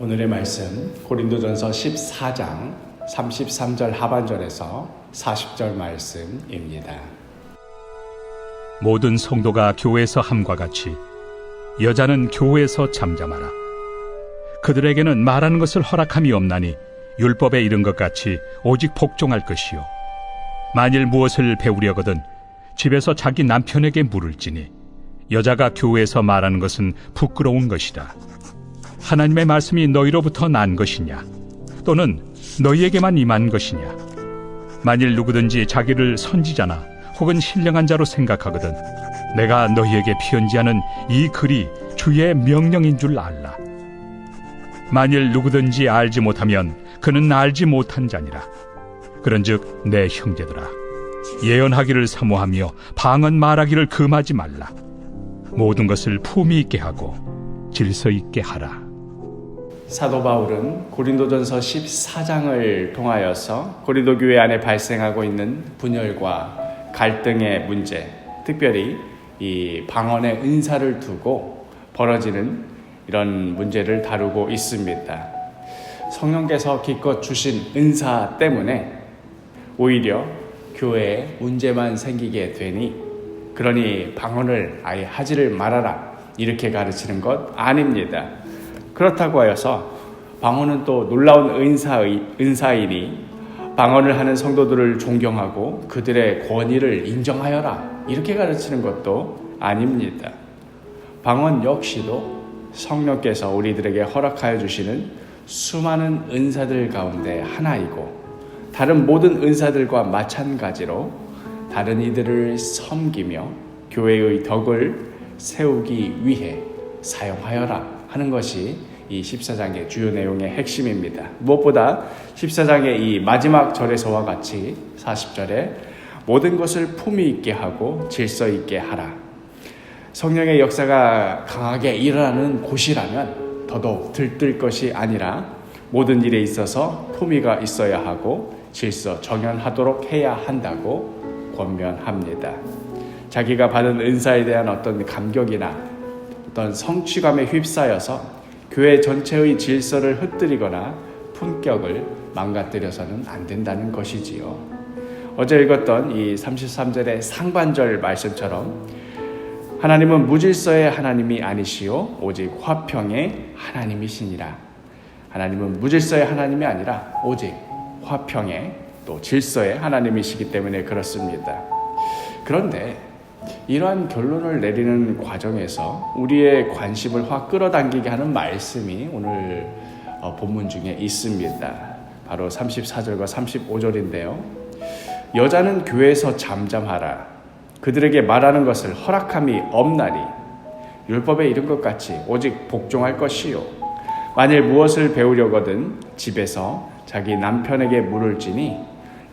오늘의 말씀 고린도전서 14장 33절 하반절에서 40절 말씀입니다. 모든 성도가 교회에서 함과 같이 여자는 교회에서 잠잠하라. 그들에게는 말하는 것을 허락함이 없나니 율법에 이른 것 같이 오직 복종할 것이요, 만일 무엇을 배우려거든 집에서 자기 남편에게 물을지니 여자가 교회에서 말하는 것은 부끄러운 것이라. 하나님의 말씀이 너희로부터 난 것이냐, 또는 너희에게만 임한 것이냐. 만일 누구든지 자기를 선지자나 혹은 신령한 자로 생각하거든 내가 너희에게 편지하는 이 글이 주의 명령인 줄 알라. 만일 누구든지 알지 못하면 그는 알지 못한 자니라. 그런즉 내 형제들아, 예언하기를 사모하며 방언 말하기를 금하지 말라. 모든 것을 품위 있게 하고 질서 있게 하라. 사도 바울은 고린도전서 14장을 통하여서 고린도 교회 안에 발생하고 있는 분열과 갈등의 문제, 특별히 이 방언의 은사를 두고 벌어지는 이런 문제를 다루고 있습니다. 성령께서 기껏 주신 은사 때문에 오히려 교회에 문제만 생기게 되니, 그러니 방언을 아예 하지를 말아라, 이렇게 가르치는 것 아닙니다. 그렇다고 하여서 방언은 또 놀라운 은사이니 방언을 하는 성도들을 존경하고 그들의 권위를 인정하여라, 이렇게 가르치는 것도 아닙니다. 방언 역시도 성령께서 우리들에게 허락하여 주시는 수많은 은사들 가운데 하나이고, 다른 모든 은사들과 마찬가지로 다른 이들을 섬기며 교회의 덕을 세우기 위해 사용하여라 하는 것이 이 14장의 주요 내용의 핵심입니다. 무엇보다 14장의 이 마지막 절에서와 같이 40절에 모든 것을 품위 있게 하고 질서 있게 하라. 성령의 역사가 강하게 일어나는 곳이라면 더더욱 들뜰 것이 아니라 모든 일에 있어서 품위가 있어야 하고 질서 정연하도록 해야 한다고 권면합니다. 자기가 받은 은사에 대한 어떤 감격이나 어떤 성취감에 휩싸여서 교회 전체의 질서를 흩뜨리거나 품격을 망가뜨려서는 안 된다는 것이지요. 어제 읽었던 이 33절의 상반절 말씀처럼 하나님은 무질서의 하나님이 아니시오 오직 화평의 하나님이시니라. 하나님은 무질서의 하나님이 아니라 오직 화평의 또 질서의 하나님이시기 때문에 그렇습니다. 그런데 이러한 결론을 내리는 과정에서 우리의 관심을 확 끌어당기게 하는 말씀이 오늘 본문 중에 있습니다. 바로 34절과 35절인데요. 여자는 교회에서 잠잠하라. 그들에게 말하는 것을 허락함이 없나니 율법에 이른 것 같이 오직 복종할 것이요, 만일 무엇을 배우려거든 집에서 자기 남편에게 물을지니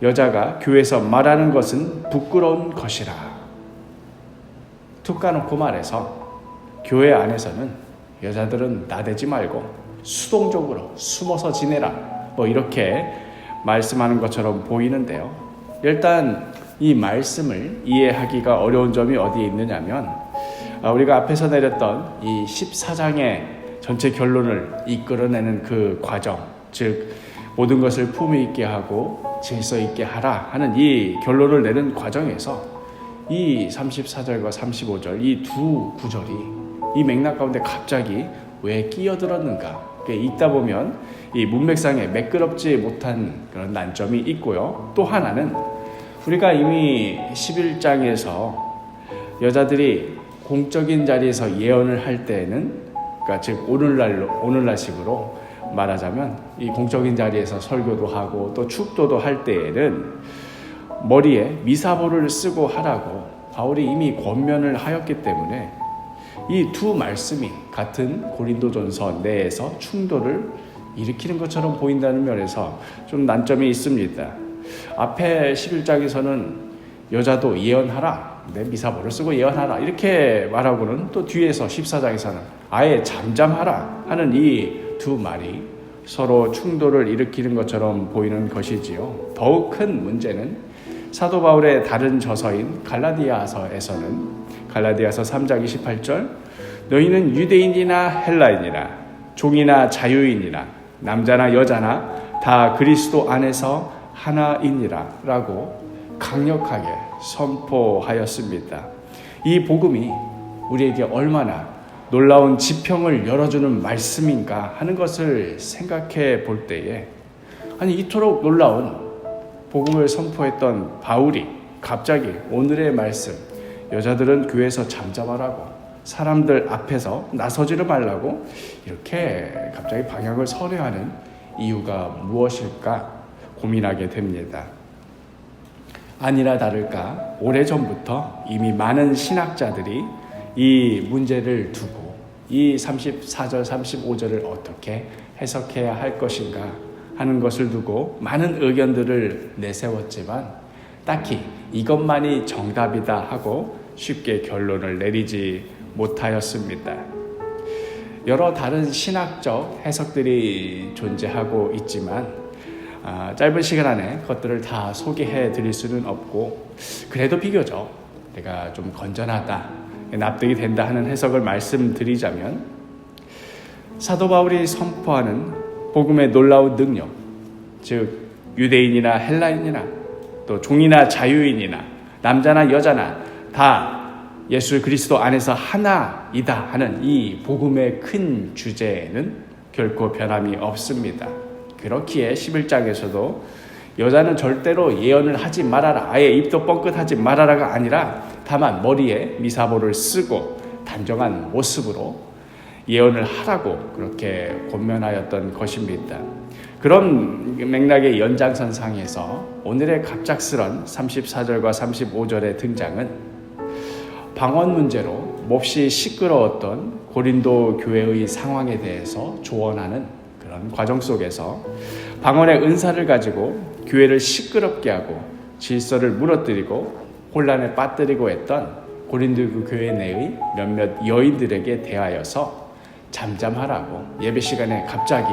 여자가 교회에서 말하는 것은 부끄러운 것이라. 툭 까놓고 말해서 교회 안에서는 여자들은 나대지 말고 수동적으로 숨어서 지내라, 이렇게 말씀하는 것처럼 보이는데요. 일단 이 말씀을 이해하기가 어려운 점이 어디에 있느냐면, 우리가 앞에서 내렸던 이 14장의 전체 결론을 이끌어내는 그 과정, 즉 모든 것을 품위 있게 하고 질서 있게 하라 하는 이 결론을 내는 과정에서 이 34절과 35절 이 두 구절이 이 맥락 가운데 갑자기 왜 끼어들었는가, 읽다 보면 이 문맥상에 매끄럽지 못한 그런 난점이 있고요. 또 하나는 우리가 이미 11장에서 여자들이 공적인 자리에서 예언을 할 때에는, 그러니까 즉 오늘날식으로 말하자면 이 공적인 자리에서 설교도 하고 또 축도도 할 때에는 머리에 미사보를 쓰고 하라고 바울이 이미 권면을 하였기 때문에 이 두 말씀이 같은 고린도전서 내에서 충돌을 일으키는 것처럼 보인다는 면에서 좀 난점이 있습니다. 앞에 11장에서는 여자도 예언하라, 미사보를 쓰고 예언하라, 이렇게 말하고는 또 뒤에서 14장에서는 아예 잠잠하라 하는 이 두 말이 서로 충돌을 일으키는 것처럼 보이는 것이지요. 더욱 큰 문제는 사도 바울의 다른 저서인 갈라디아서에서는 갈라디아서 3장 28절 너희는 유대인이나 헬라인이나 종이나 자유인이나 남자나 여자나 다 그리스도 안에서 하나이니라 라고 강력하게 선포하였습니다. 이 복음이 우리에게 얼마나 놀라운 지평을 열어주는 말씀인가 하는 것을 생각해 볼 때에, 아니 이토록 놀라운 복음을 선포했던 바울이 갑자기 오늘의 말씀, 여자들은 교회에서 잠잠하라고, 사람들 앞에서 나서지를 말라고 이렇게 갑자기 방향을 설해하는 이유가 무엇일까 고민하게 됩니다. 아니나 다를까 오래전부터 이미 많은 신학자들이 이 문제를 두고 이 34절 35절을 어떻게 해석해야 할 것인가 하는 것을 두고 많은 의견들을 내세웠지만 딱히 이것만이 정답이다 하고 쉽게 결론을 내리지 못하였습니다. 여러 다른 신학적 해석들이 존재하고 있지만 짧은 시간 안에 그것들을 다 소개해 드릴 수는 없고, 그래도 비교적 내가 좀 건전하다, 납득이 된다 하는 해석을 말씀드리자면, 사도 바울이 선포하는 복음의 놀라운 능력, 즉 유대인이나 헬라인이나 또 종이나 자유인이나 남자나 여자나 다 예수 그리스도 안에서 하나이다 하는 이 복음의 큰 주제에는 결코 변함이 없습니다. 그렇기에 11장에서도 여자는 절대로 예언을 하지 말아라, 아예 입도 뻥끗하지 말아라가 아니라 다만 머리에 미사보를 쓰고 단정한 모습으로 예언을 하라고 그렇게 권면하였던 것입니다. 그런 맥락의 연장선상에서 오늘의 갑작스런 34절과 35절의 등장은 방언 문제로 몹시 시끄러웠던 고린도 교회의 상황에 대해서 조언하는 그런 과정 속에서 방언의 은사를 가지고 교회를 시끄럽게 하고 질서를 무너뜨리고 혼란에 빠뜨리고 했던 고린도 교회 내의 몇몇 여인들에게 대하여서 잠잠하라고, 예배 시간에 갑자기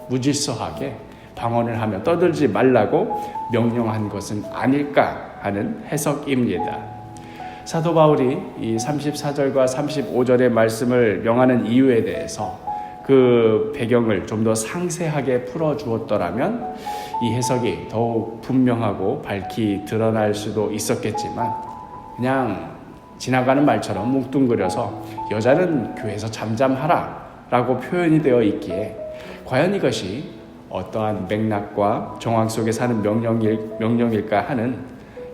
무질서하게 방언을 하며 떠들지 말라고 명령한 것은 아닐까 하는 해석입니다. 사도 바울이 이 34절과 35절의 말씀을 명하는 이유에 대해서 그 배경을 좀 더 상세하게 풀어주었더라면 이 해석이 더욱 분명하고 밝히 드러날 수도 있었겠지만, 그냥 지나가는 말처럼 뭉뚱그려서 여자는 교회에서 잠잠하라 라고 표현이 되어 있기에 과연 이것이 어떠한 맥락과 정황 속에 사는 명령일까 하는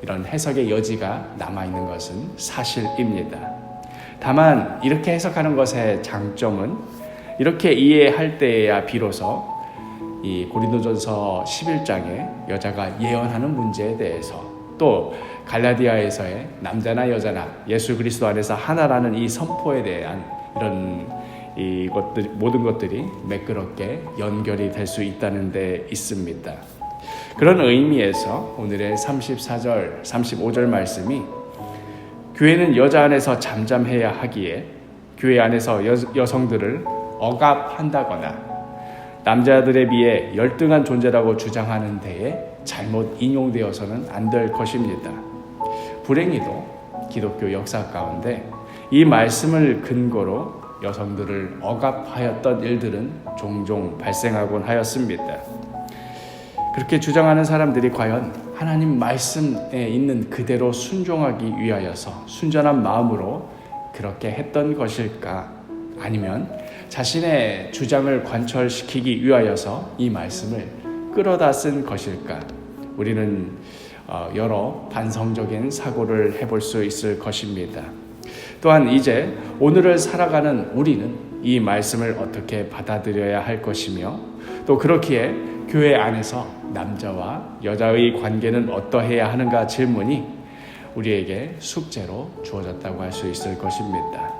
이런 해석의 여지가 남아있는 것은 사실입니다. 다만 이렇게 해석하는 것의 장점은 이렇게 이해할 때에야 비로소 이 고린도전서 11장에 여자가 예언하는 문제에 대해서, 또 갈라디아에서의 남자나 여자나 예수 그리스도 안에서 하나라는 이 선포에 대한 이런 이것들, 모든 것들이 매끄럽게 연결이 될 수 있다는 데 있습니다. 그런 의미에서 오늘의 34절, 35절 말씀이 교회는 여자 안에서 잠잠해야 하기에 교회 안에서 여성들을 억압한다거나 남자들에 비해 열등한 존재라고 주장하는 데에 잘못 인용되어서는 안 될 것입니다. 불행히도 기독교 역사 가운데 이 말씀을 근거로 여성들을 억압하였던 일들은 종종 발생하곤 하였습니다. 그렇게 주장하는 사람들이 과연 하나님 말씀에 있는 그대로 순종하기 위하여서 순전한 마음으로 그렇게 했던 것일까? 아니면 자신의 주장을 관철시키기 위하여서 이 말씀을 끌어다 쓴 것일까? 우리는 여러 반성적인 사고를 해볼 수 있을 것입니다. 또한 이제 오늘을 살아가는 우리는 이 말씀을 어떻게 받아들여야 할 것이며, 또 그렇기에 교회 안에서 남자와 여자의 관계는 어떠해야 하는가 질문이 우리에게 숙제로 주어졌다고 할 수 있을 것입니다.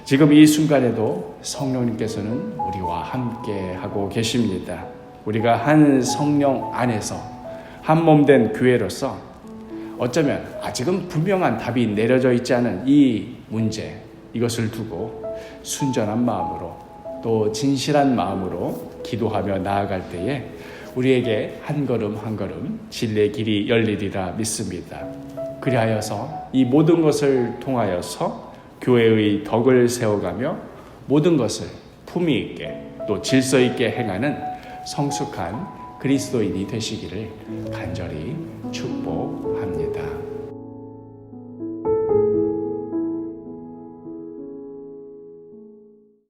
지금 이 순간에도 성령님께서는 우리와 함께 하고 계십니다. 우리가 한 성령 안에서 한 몸 된 교회로서 어쩌면 아직은 분명한 답이 내려져 있지 않은 이 문제, 이것을 두고 순전한 마음으로 또 진실한 마음으로 기도하며 나아갈 때에 우리에게 한 걸음 한 걸음 진리의 길이 열리리라 믿습니다. 그리하여서 이 모든 것을 통하여서 교회의 덕을 세워가며 모든 것을 품위 있게 또 질서 있게 행하는 성숙한 그리스도인이 되시기를 간절히 축복합니다.